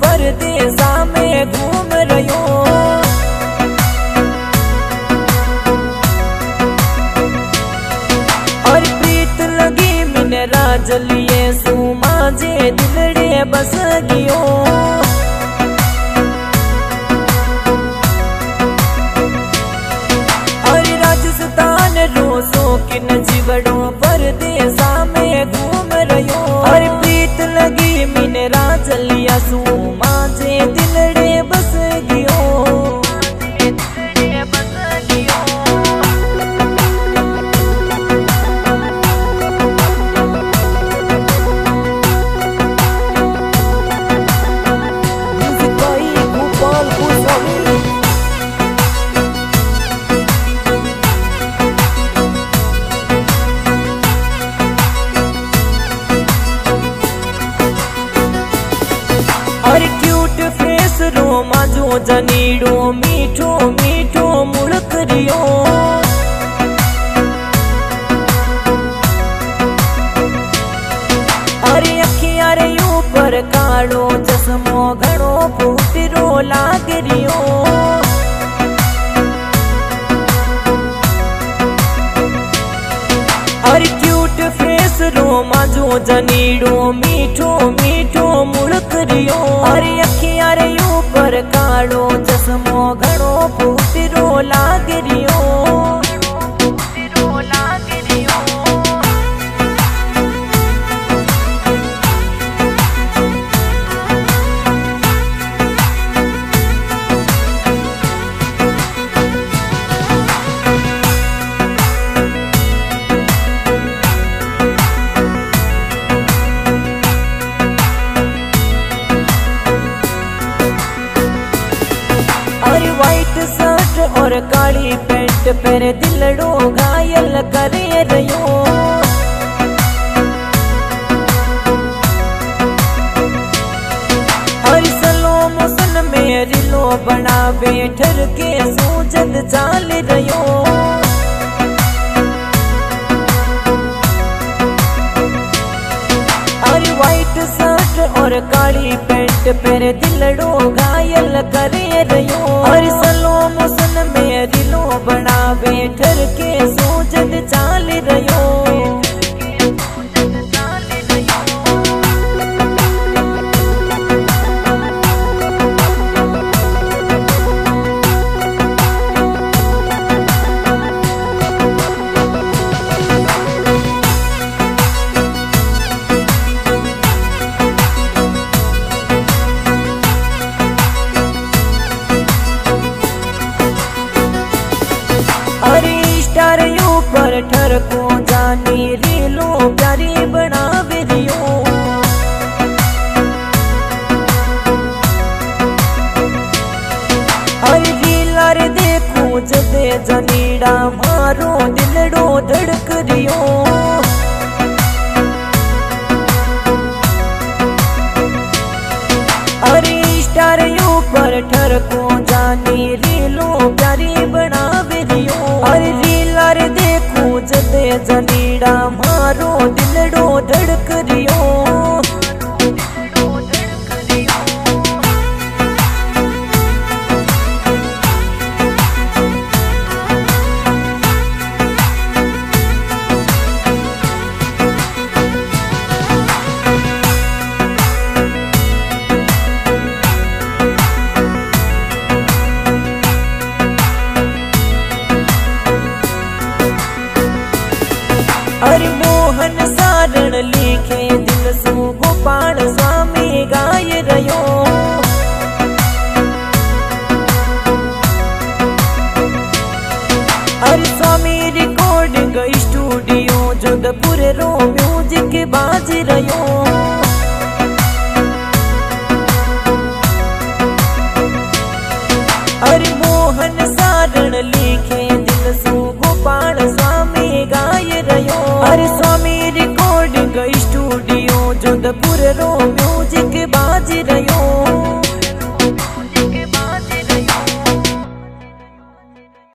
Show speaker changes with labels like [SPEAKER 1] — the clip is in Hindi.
[SPEAKER 1] परदेसा में घूम रहो। और प्रीत लगी मिने राजलिए सुमा जे दिलड़े बस गियो। और राजस्थान रोसो किन जीवड़ो परदेसा में घूम रहो। और प्रीत लगी मिने राजलिया सुमा जे दिलड़े बस गियो। और क्यूट फेस रोमा जो जनीड़ो मीठो मीठो मुड़क रियो। और अखियां रे ऊपर कालो चश्मो घणो फूटरो लाग रियो। और क्यूट फेस रोमा जो जनीड़ो मीठो मीठो मुड़क रियो। और अखियां रे ऊपर कालो चश्मो घणो फूटरो लाग रियो। व्हाइट शर्ट और काली पैंट पर दिलड़ो घायल करे रयो। और सलो मोसन में रिलो बना बैठर के सूजद चाल रयो। और व्हाइट शर्ट और काली पैंट पर दिलड़ो घायल करे रयो। और सलो मोसन में रिलो बना बैठर के सूजद चाल रयो। और स्टार ऊपर ठरको जानी रीलो प्यारी बनावे रियो। और रीला रे देखूं जदे जनीड़ा मारो दिलड़ो धड़क रियो। और स्टार ऊपर ठरको जानी रीलो प्यारी बनावे रियो। और रीला रे देखूं जदे जनीड़ा मारो दिलड़ो धड़क रियो। और मोहन सारण लिखे दिल सु गोपाल स्वामी गाय रयो। और स्वामी रिकॉर्डिंग स्टूडियो जोधपुर रो म्यूजिक बाज रयो। और मोहन सारण लिखे दिल सु गोपाल स्वामी गाय रयो। और स्वामी रिकॉर्डिंग स्टूडियो जोधपुर रो म्यूजिक बाज रयो।